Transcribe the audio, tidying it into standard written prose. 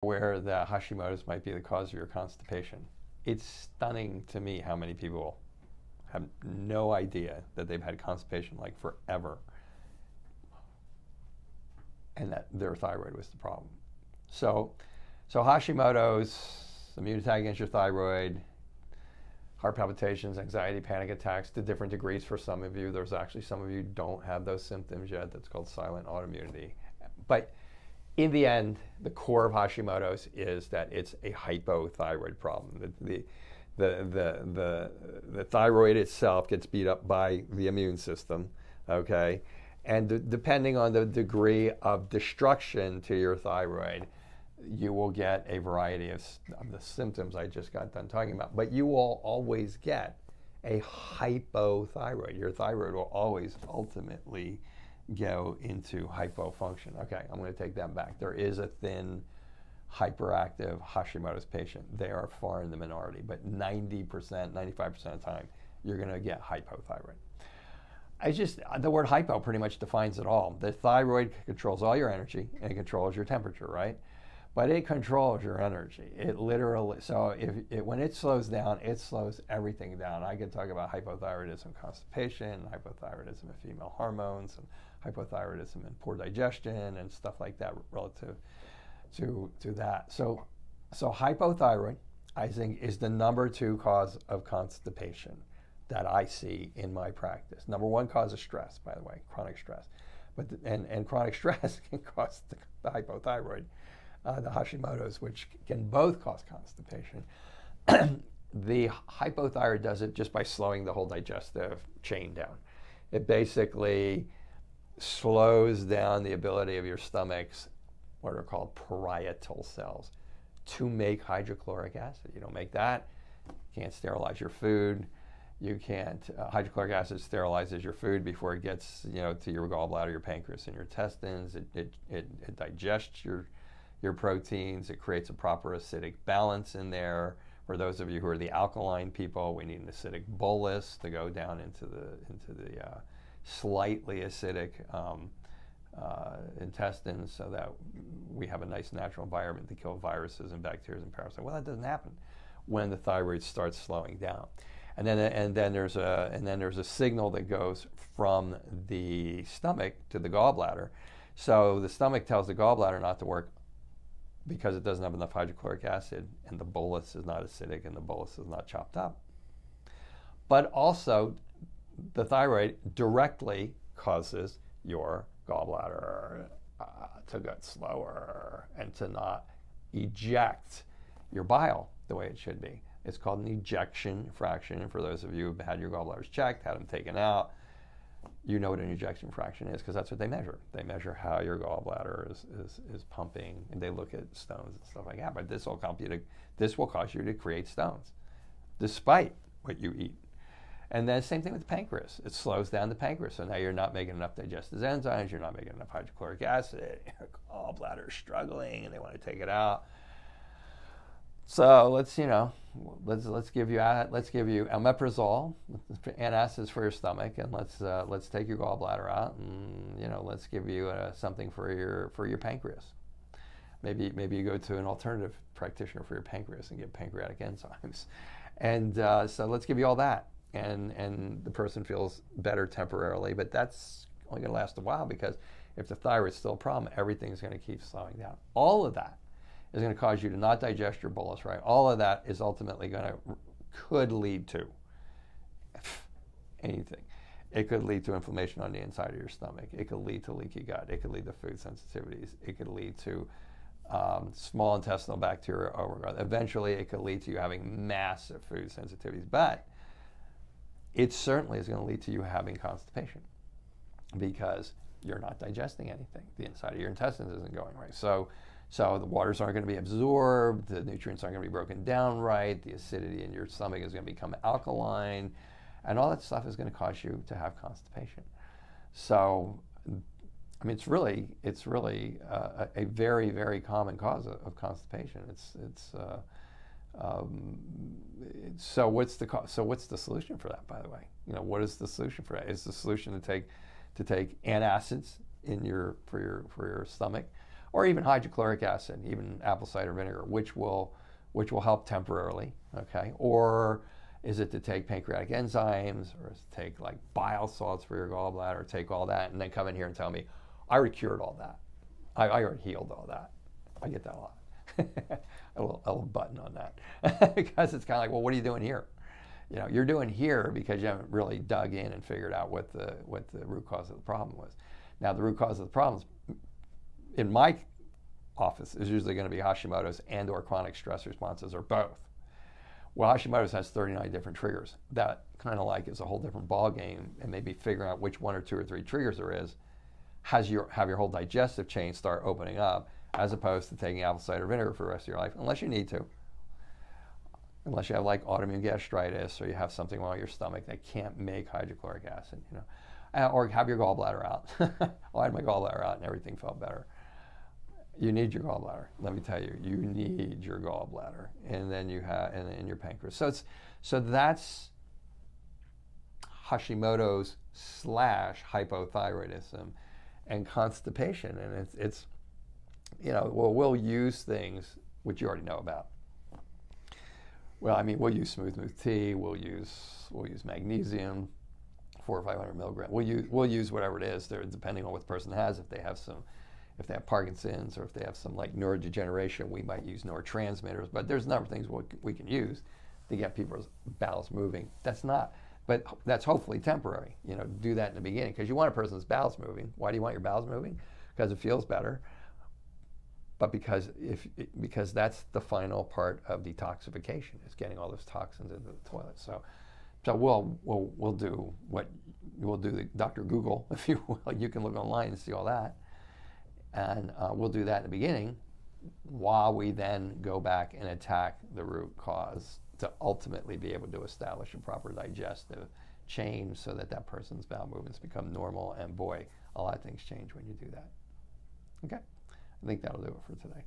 Where the Hashimoto's might be the cause of your constipation. It's stunning to me how many people have no idea that they've had constipation like forever and that their thyroid was the problem. So Hashimoto's, immune attack against your thyroid, heart palpitations, anxiety, panic attacks to different degrees for some of you. There's actually some of you don't have those symptoms yet. That's called silent autoimmunity. But in the end, the core of Hashimoto's is that it's a hypothyroid problem. The thyroid itself gets beat up by the immune system, okay? And depending on the degree of destruction to your thyroid, you will get a variety of the symptoms I just got done talking about. But you will always get a hypothyroid. Your thyroid will always ultimately go into hypofunction. Okay, I'm going to take that back. There is a thin, hyperactive Hashimoto's patient. They are far in the minority, but 90%, 95% of the time, you're going to get hypothyroid. The word hypo pretty much defines it all. The thyroid controls all your energy and it controls your temperature, right? But it controls your energy. It literally, so when it slows down, it slows everything down. I could talk about hypothyroidism, constipation, hypothyroidism of female hormones, and hypothyroidism and poor digestion and stuff like that relative to that. So hypothyroid, I think, is the #2 cause of constipation that I see in my practice. #1 cause of stress, by the way, chronic stress. And chronic stress can cause the hypothyroid, the Hashimoto's, which can both cause constipation. The hypothyroid does it just by slowing the whole digestive chain down. It basically slows down the ability of your stomach's, what are called parietal cells, to make hydrochloric acid. You don't make that, you can't sterilize your food. You can't, hydrochloric acid sterilizes your food before it gets, to your gallbladder, your pancreas, and your intestines. It digests your proteins. It creates a proper acidic balance in there. For those of you who are the alkaline people, we need an acidic bolus to go down into the slightly acidic intestines so that we have a nice natural environment to kill viruses and bacteria and parasites. Well, that doesn't happen when the thyroid starts slowing down. And then there's a signal that goes from the stomach to the gallbladder. So the stomach tells the gallbladder not to work because it doesn't have enough hydrochloric acid, and the bolus is not acidic, and the bolus is not chopped up. But also, the thyroid directly causes your gallbladder to get slower and to not eject your bile the way it should be. It's called an ejection fraction. And for those of you who've had your gallbladders checked, had them taken out, you know what an ejection fraction is because that's what they measure. They measure how your gallbladder is pumping, and they look at stones and stuff like that. But this will cause you to create stones, despite what you eat. And then same thing with the pancreas. It slows down the pancreas. So now you're not making enough digestive enzymes. You're not making enough hydrochloric acid. Your gallbladder is struggling, and they want to take it out. So let's give you omeprazole, antacids for your stomach, and let's take your gallbladder out, and let's give you something for your pancreas. Maybe you go to an alternative practitioner for your pancreas and get pancreatic enzymes, and so let's give you all that, and the person feels better temporarily, but that's only going to last a while because if the thyroid's still a problem, everything's going to keep slowing down. All of that is going to cause you to not digest your bolus right. All of that is ultimately could lead to anything. It could lead to inflammation on the inside of your stomach. It could lead to leaky gut. It could lead to food sensitivities. It could lead to small intestinal bacteria overgrowth. Eventually, it could lead to you having massive food sensitivities. But it certainly is going to lead to you having constipation because you're not digesting anything. The inside of your intestines isn't going right. So the waters aren't going to be absorbed, the nutrients aren't going to be broken down right, the acidity in your stomach is going to become alkaline, and all that stuff is going to cause you to have constipation. So, I mean, it's really a very, very common cause of constipation. So what's the solution for that, by the way? What is the solution for that? Is the solution to take antacids for your stomach? or even hydrochloric acid, even apple cider vinegar, which will help temporarily, okay? Or is it to take pancreatic enzymes, or is it to take like bile salts for your gallbladder, or take all that and then come in here and tell me, I already cured all that. I already healed all that. I get that a lot. a little button on that. Because it's kind of like, well, what are you doing here? You know, you're doing here because you haven't really dug in and figured out what the root cause of the problem was. Now, the root cause of the problems in my office is usually going to be Hashimoto's and or chronic stress responses, or both. Well, Hashimoto's has 39 different triggers. That kind of like is a whole different ball game, and maybe figuring out which 1 or 2 or 3 triggers there is have your whole digestive chain start opening up, as opposed to taking apple cider vinegar for the rest of your life, unless you need to. Unless you have like autoimmune gastritis, or you have something wrong with your stomach that can't make hydrochloric acid, you know, or have your gallbladder out. I had my gallbladder out and everything felt better. You need your gallbladder. Let me tell you, you need your gallbladder, and then you have and your pancreas. So that's Hashimoto's / hypothyroidism and constipation, and it's you know, well, we'll use things which you already know about. Well, I mean, we'll use smooth tea. We'll use magnesium, 400 or 500 milligrams. We'll use whatever it is there, depending on what the person has. If they have Parkinson's, or if they have some like neurodegeneration, we might use neurotransmitters. But there's a number of things we can use to get people's bowels moving. But that's hopefully temporary. You know, do that in the beginning, because you want a person's bowels moving. Why do you want your bowels moving? Because it feels better. But because that's the final part of detoxification, is getting all those toxins into the toilet. So we'll do the Dr. Google, if you will. You can look online and see all that, and we'll do that in the beginning, while we then go back and attack the root cause to ultimately be able to establish a proper digestive chain, so that that person's bowel movements become normal. And boy, a lot of things change when you do that. Okay. I think that'll do it for today.